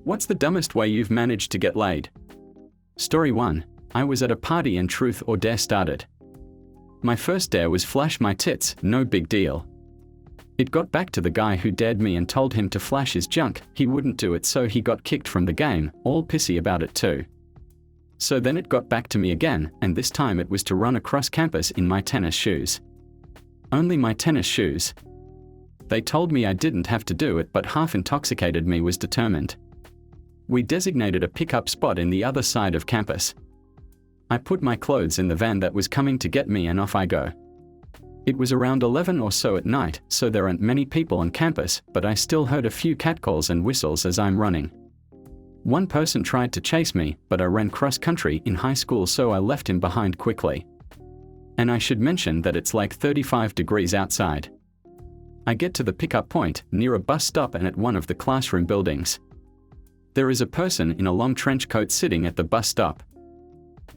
What's the dumbest way you've managed to get laid? Story 1. I was at a party and truth or dare started. My first dare was flash my tits, no big deal. It got back to the guy who dared me and told him to flash his junk. He wouldn't do it, so he got kicked from the game, all pissy about it too. So then it got back to me again, and this time it was to run across campus in my tennis shoes. Only my tennis shoes. They told me I didn't have to do it, but half intoxicated me was determined. We designated a pickup spot in the other side of campus. I put my clothes in the van that was coming to get me and off I go. It was around 11 or so at night, so there aren't many people on campus, but I still heard a few catcalls and whistles as I'm running. One person tried to chase me, but I ran cross-country in high school, so I left him behind quickly. And I should mention that it's like 35 degrees outside. I get to the pickup point, near a bus stop and at one of the classroom buildings. There is a person in a long trench coat sitting at the bus stop.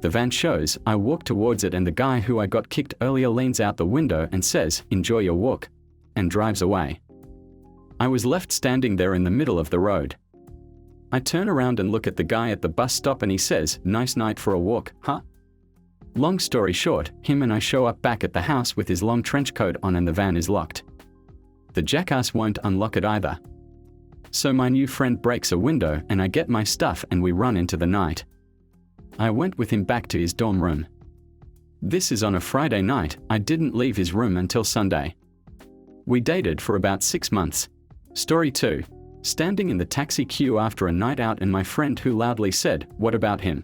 The van shows, I walk towards it, and the guy who I got kicked earlier leans out the window and says, "Enjoy your walk," and drives away. I was left standing there in the middle of the road. I turn around and look at the guy at the bus stop and he says, "Nice night for a walk, huh?" Long story short, him and I show up back at the house with his long trench coat on and the van is locked. The jackass won't unlock it either. So my new friend breaks a window and I get my stuff and we run into the night. I went with him back to his dorm room. This is on a Friday night. I didn't leave his room until Sunday. We dated for about 6 months. Story 2. Standing in the taxi queue after a night out and my friend who loudly said, "What about him?"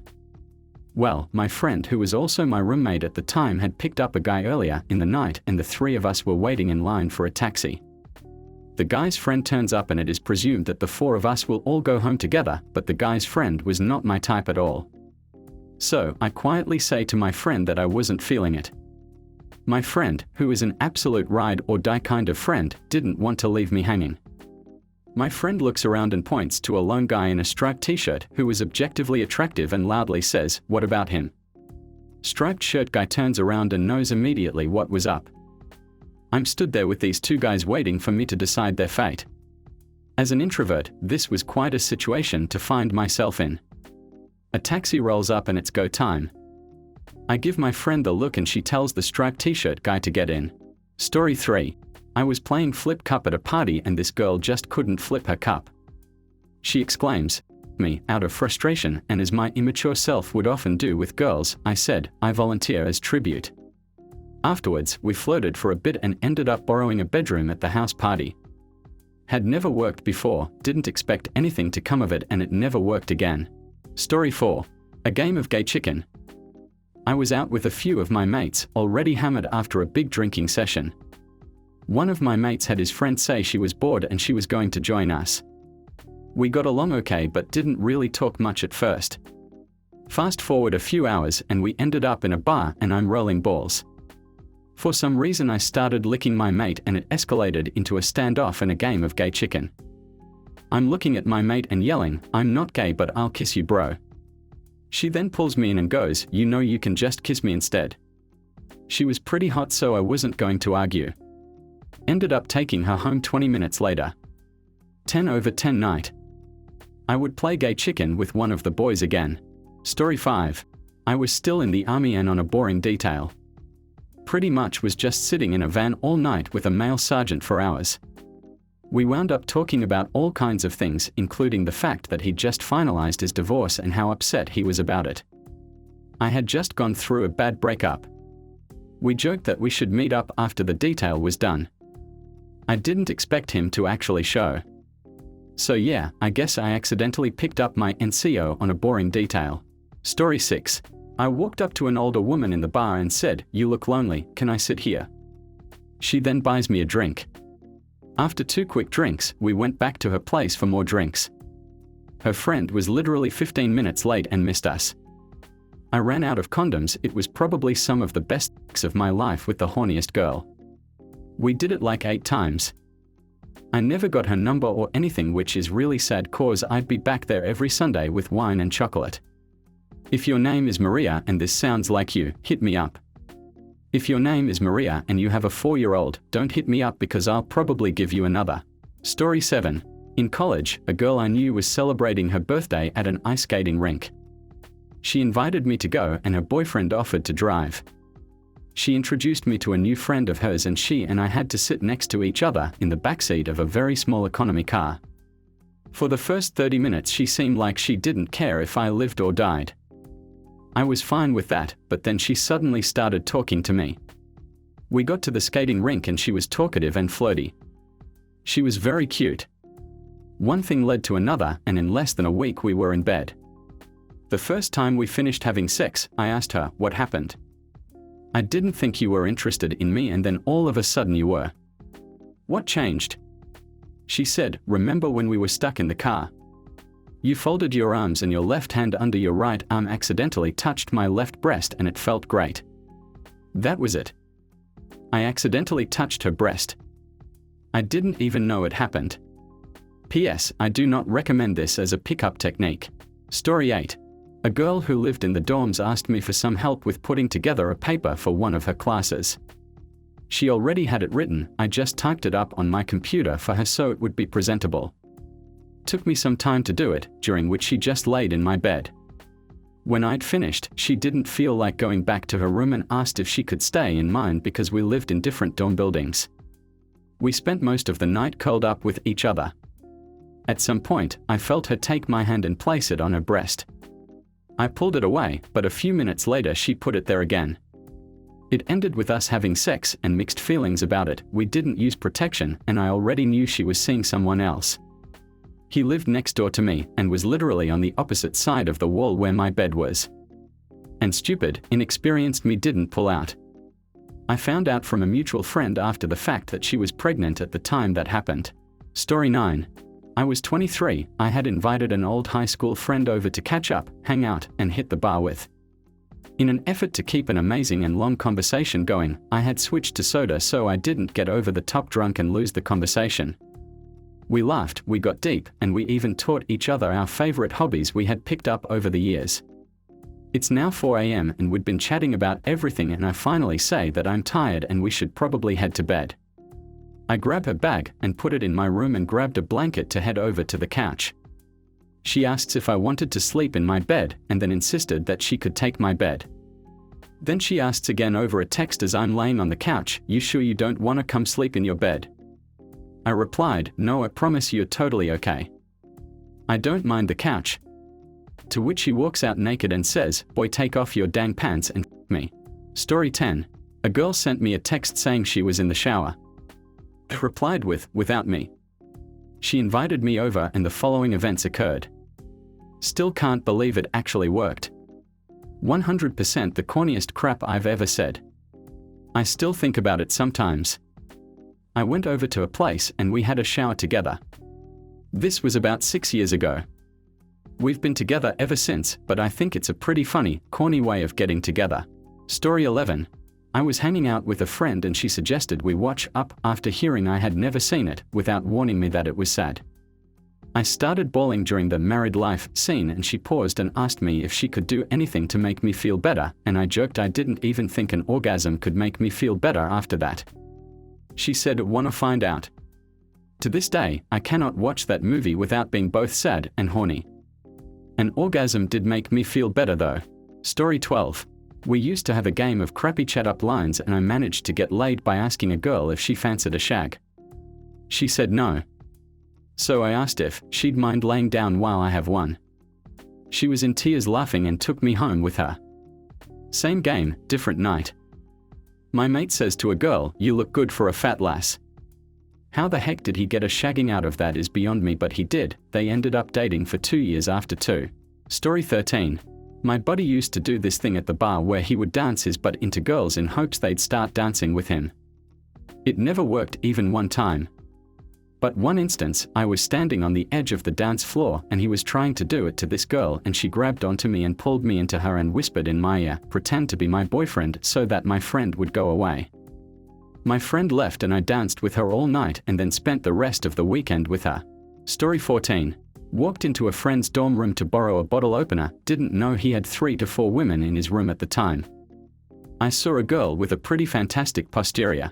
Well, my friend who was also my roommate at the time had picked up a guy earlier in the night and the three of us were waiting in line for a taxi. The guy's friend turns up and it is presumed that the four of us will all go home together, but the guy's friend was not my type at all. So, I quietly say to my friend that I wasn't feeling it. My friend, who is an absolute ride or die kind of friend, didn't want to leave me hanging. My friend looks around and points to a lone guy in a striped t-shirt who is objectively attractive and loudly says, "What about him?" Striped shirt guy turns around and knows immediately what was up. I'm stood there with these two guys waiting for me to decide their fate. As an introvert, this was quite a situation to find myself in. A taxi rolls up and it's go time. I give my friend the look and she tells the striped t-shirt guy to get in. Story 3. I was playing flip cup at a party and this girl just couldn't flip her cup. She exclaims, me, out of frustration, and as my immature self would often do with girls, I said, "I volunteer as tribute." Afterwards, we flirted for a bit and ended up borrowing a bedroom at the house party. Had never worked before, didn't expect anything to come of it, and it never worked again. Story 4. A game of gay chicken. I was out with a few of my mates, already hammered after a big drinking session. One of my mates had his friend say she was bored and she was going to join us. We got along okay but didn't really talk much at first. Fast forward a few hours and we ended up in a bar and I'm rolling balls. For some reason I started licking my mate and it escalated into a standoff and a game of gay chicken. I'm looking at my mate and yelling, "I'm not gay but I'll kiss you, bro." She then pulls me in and goes, "You know you can just kiss me instead." She was pretty hot so I wasn't going to argue. Ended up taking her home 20 minutes later. 10/10 night. I would play gay chicken with one of the boys again. Story 5. I was still in the army and on a boring detail. Pretty much was just sitting in a van all night with a male sergeant for hours. We wound up talking about all kinds of things, including the fact that he'd just finalized his divorce and how upset he was about it. I had just gone through a bad breakup. We joked that we should meet up after the detail was done. I didn't expect him to actually show. So yeah, I guess I accidentally picked up my NCO on a boring detail. Story 6. I walked up to an older woman in the bar and said, "You look lonely, can I sit here?" She then buys me a drink. After 2 quick drinks, we went back to her place for more drinks. Her friend was literally 15 minutes late and missed us. I ran out of condoms. It was probably some of the best sex of my life with the horniest girl. We did it like 8 times. I never got her number or anything, which is really sad cause I'd be back there every Sunday with wine and chocolate. If your name is Maria and this sounds like you, hit me up. If your name is Maria and you have a 4-year-old, don't hit me up because I'll probably give you another. Story 7. In college, a girl I knew was celebrating her birthday at an ice skating rink. She invited me to go and her boyfriend offered to drive. She introduced me to a new friend of hers and she and I had to sit next to each other in the backseat of a very small economy car. For the first 30 minutes she seemed like she didn't care if I lived or died. I was fine with that, but then she suddenly started talking to me. We got to the skating rink and she was talkative and flirty. She was very cute. One thing led to another and in less than a week we were in bed. The first time we finished having sex, I asked her, "What happened? I didn't think you were interested in me and then all of a sudden you were. What changed?" She said, "Remember when we were stuck in the car? You folded your arms and your left hand under your right arm accidentally touched my left breast and it felt great. That was it. I accidentally touched her breast. I didn't even know it happened. P.S. I do not recommend this as a pickup technique." Story 8. A girl who lived in the dorms asked me for some help with putting together a paper for one of her classes. She already had it written, I just typed it up on my computer for her so it would be presentable. Took me some time to do it, during which she just laid in my bed. When I'd finished, she didn't feel like going back to her room and asked if she could stay in mine because we lived in different dorm buildings. We spent most of the night curled up with each other. At some point, I felt her take my hand and place it on her breast. I pulled it away, but a few minutes later she put it there again. It ended with us having sex and mixed feelings about it. We didn't use protection and I already knew she was seeing someone else. He lived next door to me and was literally on the opposite side of the wall where my bed was. And stupid, inexperienced me didn't pull out. I found out from a mutual friend after the fact that she was pregnant at the time that happened. Story 9. I was 23, I had invited an old high school friend over to catch up, hang out, and hit the bar with. In an effort to keep an amazing and long conversation going, I had switched to soda so I didn't get over the top drunk and lose the conversation. We laughed, we got deep, and we even taught each other our favorite hobbies we had picked up over the years. It's now 4 a.m. and we'd been chatting about everything and I finally say that I'm tired and we should probably head to bed. I grab her bag and put it in my room and grabbed a blanket to head over to the couch. She asks if I wanted to sleep in my bed and then insisted that she could take my bed. Then she asks again over a text as I'm laying on the couch, "You sure you don't want to come sleep in your bed?" I replied, "No, I promise you're totally okay. I don't mind the couch." To which she walks out naked and says, "Boy, take off your dang pants and f me." Story 10. A girl sent me a text saying she was in the shower. I replied with, "Without me." She invited me over and the following events occurred. Still can't believe it actually worked. 100% the corniest crap I've ever said. I still think about it sometimes. I went over to a place and we had a shower together. This was about 6 years ago. We've been together ever since, but I think it's a pretty funny, corny way of getting together. Story 11. I was hanging out with a friend and she suggested we watch Up after hearing I had never seen it, without warning me that it was sad. I started bawling during the married life scene and she paused and asked me if she could do anything to make me feel better, and I joked I didn't even think an orgasm could make me feel better after that. She said, "Wanna find out?" To this day, I cannot watch that movie without being both sad and horny. An orgasm did make me feel better though. Story 12. We used to have a game of crappy chat-up lines and I managed to get laid by asking a girl if she fancied a shag. She said no. So I asked if she'd mind laying down while I have one. She was in tears laughing and took me home with her. Same game, different night. My mate says to a girl, "You look good for a fat lass." How the heck did he get a shagging out of that is beyond me, but he did. They ended up dating for 2 years after two. Story 13. My buddy used to do this thing at the bar where he would dance his butt into girls in hopes they'd start dancing with him. It never worked even one time. But one instance, I was standing on the edge of the dance floor and he was trying to do it to this girl and she grabbed onto me and pulled me into her and whispered in my ear, "Pretend to be my boyfriend," so that my friend would go away. My friend left and I danced with her all night and then spent the rest of the weekend with her. Story 14. Walked into a friend's dorm room to borrow a bottle opener, didn't know he had 3 to 4 women in his room at the time. I saw a girl with a pretty fantastic posterior.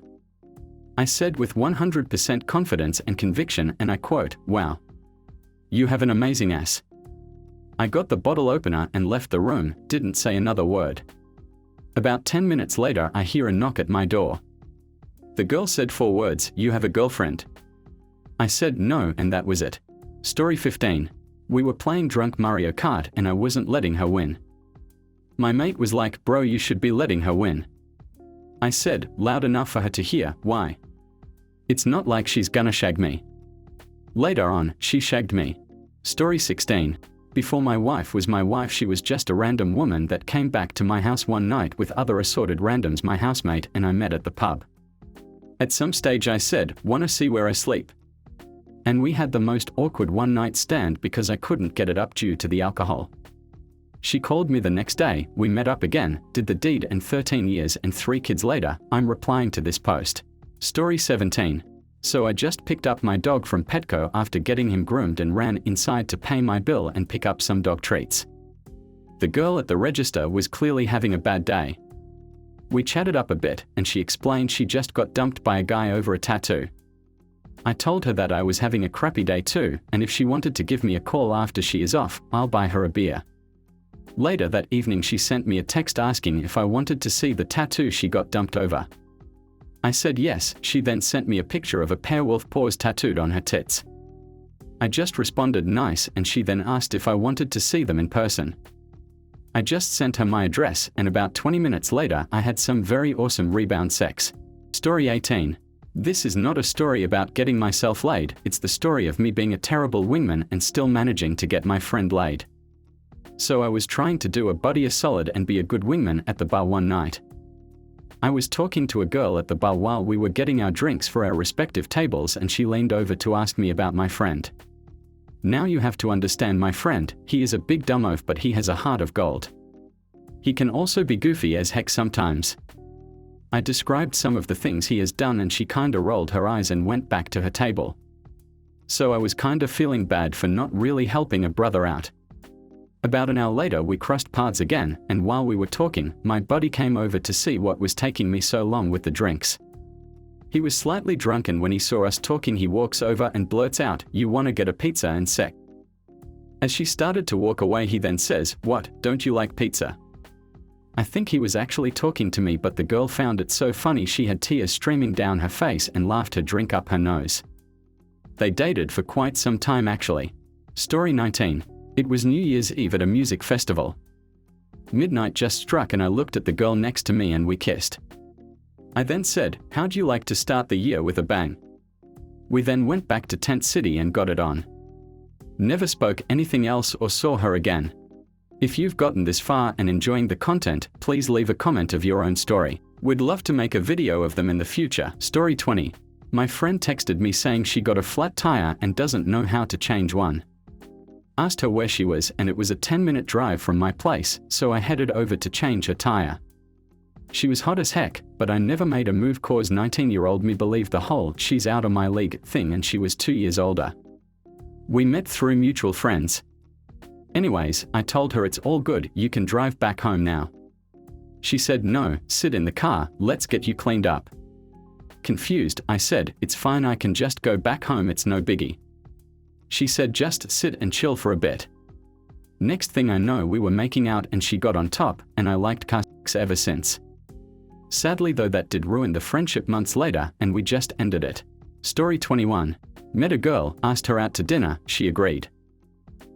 I said with 100% confidence and conviction, and I quote, "Wow, "You have an amazing ass." I got the bottle opener and left the room, didn't say another word. About 10 minutes later, I hear a knock at my door. The girl said 4 words, "You have a girlfriend?" I said no, and that was it. Story 15. We were playing drunk Mario Kart and I wasn't letting her win. My mate was like, "Bro, you should be letting her win." I said, loud enough for her to hear, "Why? It's not like she's gonna shag me." Later on, she shagged me. Story 16. Before my wife was my wife, she was just a random woman that came back to my house one night with other assorted randoms my housemate and I met at the pub. At some stage I said, "Wanna see where I sleep?" And we had the most awkward one-night stand because I couldn't get it up due to the alcohol. She called me the next day, we met up again, did the deed, and 13 years and 3 kids later, I'm replying to this post. Story 17. So I just picked up my dog from Petco after getting him groomed and ran inside to pay my bill and pick up some dog treats. The girl at the register was clearly having a bad day. We chatted up a bit and she explained she just got dumped by a guy over a tattoo. I told her that I was having a crappy day too, and if she wanted to give me a call after she is off, I'll buy her a beer. Later that evening she sent me a text asking if I wanted to see the tattoo she got dumped over. I said yes. She then sent me a picture of a pair of wolf paws tattooed on her tits. I just responded nice, and she then asked if I wanted to see them in person. I just sent her my address, and about 20 minutes later I had some very awesome rebound sex. Story 18. This is not a story about getting myself laid, it's the story of me being a terrible wingman and still managing to get my friend laid. So I was trying to do a buddy a solid and be a good wingman at the bar one night. I was talking to a girl at the bar while we were getting our drinks for our respective tables and she leaned over to ask me about my friend. Now you have to understand my friend, he is a big dumb oaf but he has a heart of gold. He can also be goofy as heck sometimes. I described some of the things he has done and she kinda rolled her eyes and went back to her table. So I was kinda feeling bad for not really helping a brother out. About an hour later we crossed paths again, and while we were talking, my buddy came over to see what was taking me so long with the drinks. He was slightly drunk and when he saw us talking he walks over and blurts out, "You wanna get a pizza and sec?" As she started to walk away he then says, "What, don't you like pizza?" I think he was actually talking to me but the girl found it so funny she had tears streaming down her face and laughed her drink up her nose. They dated for quite some time actually. Story 19. It was New Year's Eve at a music festival. Midnight just struck and I looked at the girl next to me and we kissed. I then said, "How'd you like to start the year with a bang?" We then went back to Tent City and got it on. Never spoke anything else or saw her again. If you've gotten this far and enjoying the content, please leave a comment of your own story. We'd love to make a video of them in the future. Story 20. My friend texted me saying she got a flat tire and doesn't know how to change one. Asked her where she was and it was a 10-minute drive from my place, so I headed over to change her tire. She was hot as heck, but I never made a move cause 19-year-old me believed the whole "she's out of my league" thing and she was 2 years older. We met through mutual friends. Anyways, I told her it's all good, you can drive back home now. She said no, sit in the car, let's get you cleaned up. Confused, I said, it's fine, I can just go back home, it's no biggie. She said just sit and chill for a bit. Next thing I know we were making out and she got on top, and I liked car sex ever since. Sadly though that did ruin the friendship months later and we just ended it. Story 21. Met a girl, asked her out to dinner, she agreed.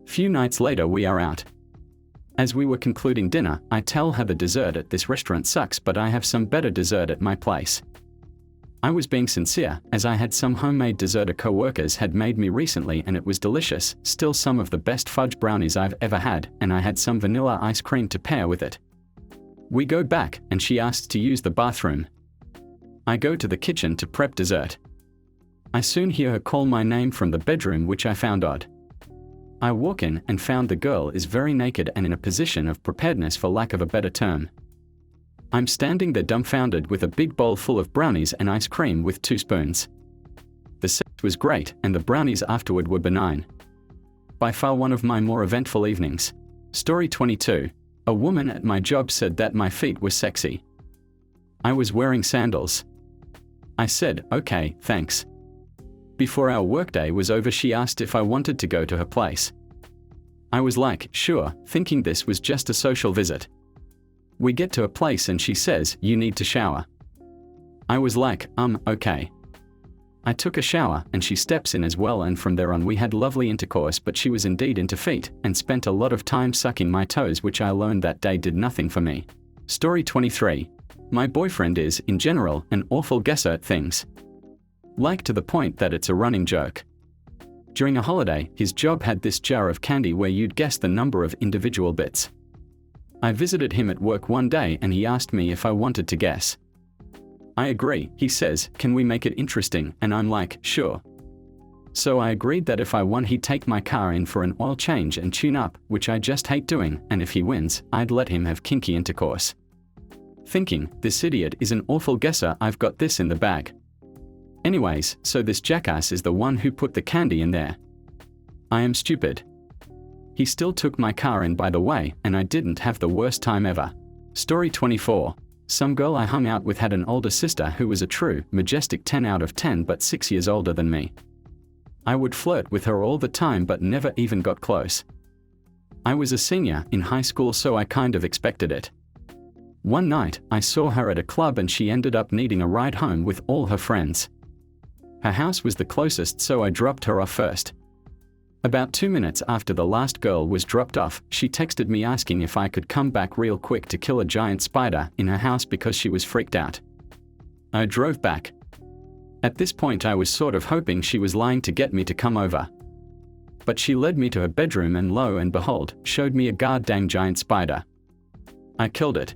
Few nights later we are out. As we were concluding dinner, I tell her the dessert at this restaurant sucks but I have some better dessert at my place. I was being sincere, as I had some homemade dessert a co-workers had made me recently and it was delicious, still some of the best fudge brownies I've ever had, and I had some vanilla ice cream to pair with it. We go back, and she asks to use the bathroom. I go to the kitchen to prep dessert. I soon hear her call my name from the bedroom, which I found odd. I walk in and found the girl is very naked and in a position of preparedness for lack of a better term. I'm standing there dumbfounded with a big bowl full of brownies and ice cream with 2 spoons. The sex was great and the brownies afterward were benign. By far one of my more eventful evenings. Story 22. A woman at my job said that my feet were sexy. I was wearing sandals. I said, okay, thanks. Before our workday was over, she asked if I wanted to go to her place. I was like, sure, thinking this was just a social visit. We get to a place and she says, you need to shower. I was like, okay. I took a shower and she steps in as well, and from there on we had lovely intercourse, but she was indeed into feet and spent a lot of time sucking my toes, which I learned that day did nothing for me. Story 23. My boyfriend is, in general, an awful guesser at things. Like to the point that it's a running joke. During a holiday, his job had this jar of candy where you'd guess the number of individual bits. I visited him at work one day and he asked me if I wanted to guess. I agree, he says, can we make it interesting? And I'm like, sure. So I agreed that if I won he'd take my car in for an oil change and tune up, which I just hate doing, and if he wins, I'd let him have kinky intercourse. Thinking, this idiot is an awful guesser, I've got this in the bag. Anyways, so this jackass is the one who put the candy in there. I am stupid. He still took my car in, by the way, and I didn't have the worst time ever. Story 24. Some girl I hung out with had an older sister who was a true, majestic 10 out of 10 but 6 years older than me. I would flirt with her all the time but never even got close. I was a senior in high school, so I kind of expected it. One night, I saw her at a club and she ended up needing a ride home with all her friends. Her house was the closest, so I dropped her off first. About 2 minutes after the last girl was dropped off, she texted me asking if I could come back real quick to kill a giant spider in her house because she was freaked out. I drove back. At this point I was sort of hoping she was lying to get me to come over. But she led me to her bedroom and lo and behold, showed me a goddamn giant spider. I killed it.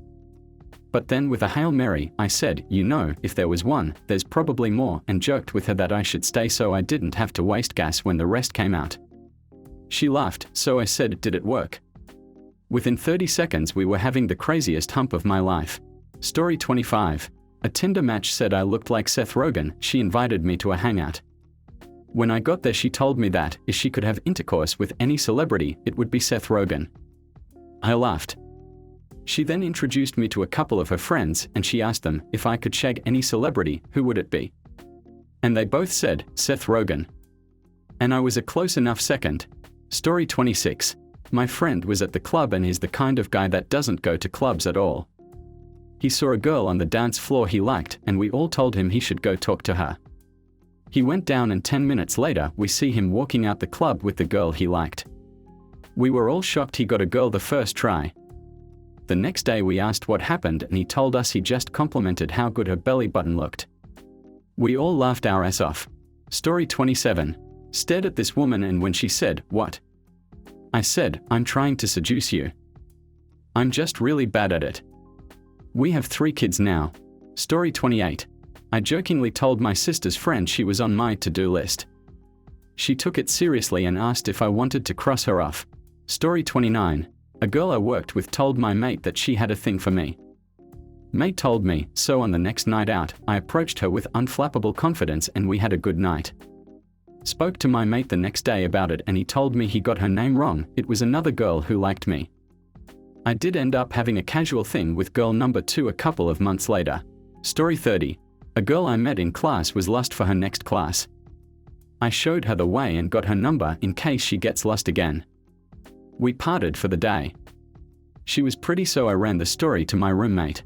But then with a Hail Mary, I said, you know, if there was one, there's probably more, and joked with her that I should stay so I didn't have to waste gas when the rest came out. She laughed, so I said, did it work? Within 30 seconds we were having the craziest hump of my life. Story 25. A Tinder match said I looked like Seth Rogen. She invited me to a hangout. When I got there she told me that, if she could have intercourse with any celebrity, it would be Seth Rogen. I laughed. She then introduced me to a couple of her friends and she asked them, if I could shag any celebrity, who would it be? And they both said, Seth Rogen. And I was a close enough second. Story 26. My friend was at the club and is the kind of guy that doesn't go to clubs at all. He saw a girl on the dance floor he liked and we all told him he should go talk to her. He went down and 10 minutes later we see him walking out the club with the girl he liked. We were all shocked he got a girl the first try. The next day we asked what happened and he told us he just complimented how good her belly button looked. We all laughed our ass off. Story 27. Stared at this woman and when she said, what? I said, I'm trying to seduce you. I'm just really bad at it. We have 3 kids now. Story 28. I jokingly told my sister's friend she was on my to-do list. She took it seriously and asked if I wanted to cross her off. Story 29. A girl I worked with told my mate that she had a thing for me. Mate told me, so on the next night out, I approached her with unflappable confidence and we had a good night. Spoke to my mate the next day about it and he told me he got her name wrong, it was another girl who liked me. I did end up having a casual thing with girl number 2 a couple of months later. Story 30. A girl I met in class was lust for her next class. I showed her the way and got her number in case she gets lust again. We parted for the day. She was pretty, so I ran the story to my roommate.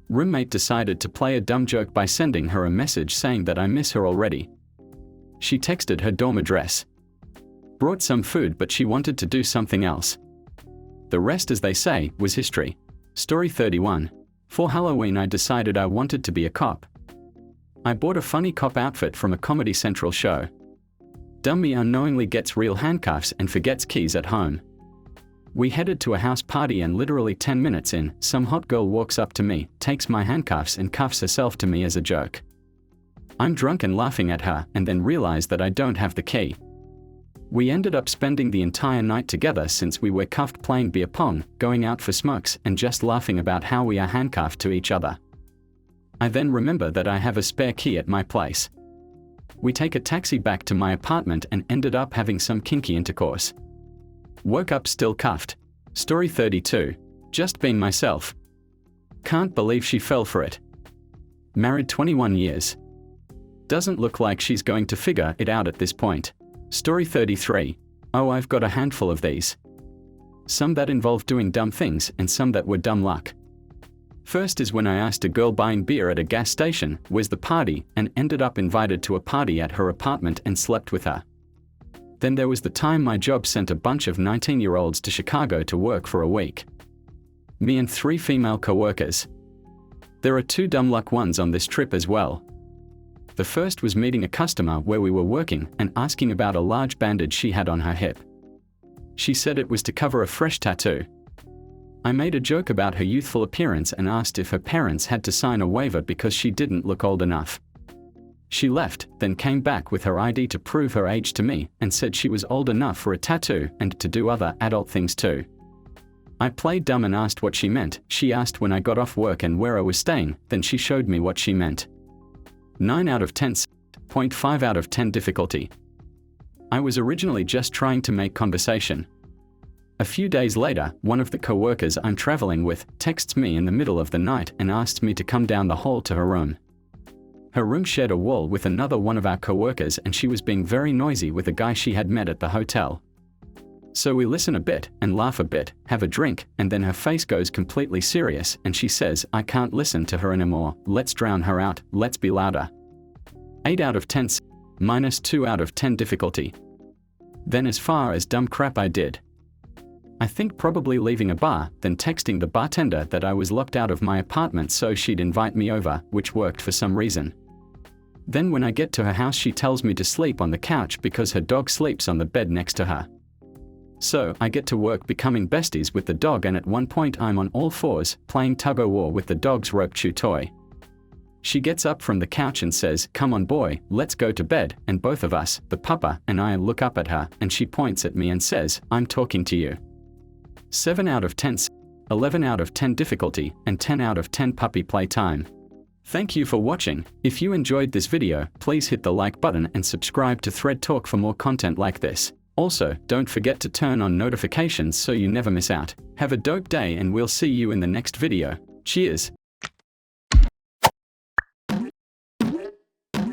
Roommate decided to play a dumb joke by sending her a message saying that I miss her already. She texted her dorm address. Brought some food but she wanted to do something else. The rest, as they say, was history. Story 31. For Halloween I decided I wanted to be a cop. I bought a funny cop outfit from a Comedy Central show. Dummy unknowingly gets real handcuffs and forgets keys at home. We headed to a house party and literally 10 minutes in, some hot girl walks up to me, takes my handcuffs and cuffs herself to me as a joke. I'm drunk and laughing at her and then realize that I don't have the key. We ended up spending the entire night together since we were cuffed, playing beer pong, going out for smokes and just laughing about how we are handcuffed to each other. I then remember that I have a spare key at my place. We take a taxi back to my apartment and ended up having some kinky intercourse. Woke up still cuffed. Story 32. Just being myself. Can't believe she fell for it. Married 21 years. Doesn't look like she's going to figure it out at this point. Story 33. Oh, I've got a handful of these. Some that involve doing dumb things and some that were dumb luck. First is when I asked a girl buying beer at a gas station, "Where's the party?" and ended up invited to a party at her apartment and slept with her. Then there was the time my job sent a bunch of 19-year-olds to Chicago to work for a week. Me and 3 female co-workers. There are 2 dumb luck ones on this trip as well. The first was meeting a customer where we were working and asking about a large bandage she had on her hip. She said it was to cover a fresh tattoo. I made a joke about her youthful appearance and asked if her parents had to sign a waiver because she didn't look old enough. She left, then came back with her ID to prove her age to me and said she was old enough for a tattoo and to do other adult things too. I played dumb and asked what she meant. She asked when I got off work and where I was staying, then she showed me what she meant. 9 out of 10, 0.5 out of 10 difficulty. I was originally just trying to make conversation. A few days later, one of the co-workers I'm traveling with texts me in the middle of the night and asked me to come down the hall to her room. Her room shared a wall with another one of our co-workers and she was being very noisy with a guy she had met at the hotel. So we listen a bit and laugh a bit, have a drink, and then her face goes completely serious and she says, "I can't listen to her anymore, let's drown her out, let's be louder." 8 out of 10, minus 2 out of 10 difficulty. Then as far as dumb crap I did. I think probably leaving a bar, then texting the bartender that I was locked out of my apartment so she'd invite me over, which worked for some reason. Then when I get to her house she tells me to sleep on the couch because her dog sleeps on the bed next to her. So I get to work becoming besties with the dog and at one point I'm on all fours, playing tug-o-war with the dog's rope chew toy. She gets up from the couch and says, "Come on boy, let's go to bed," and both of us, the pupper and I, look up at her and she points at me and says, "I'm talking to you." 7 out of 10, 11 out of 10 difficulty, and 10 out of 10 puppy play time. Thank you for watching. If you enjoyed this video, please hit the like button and subscribe to Thread Talk for more content like this. Also, don't forget to turn on notifications so you never miss out. Have a dope day and we'll see you in the next video. Cheers!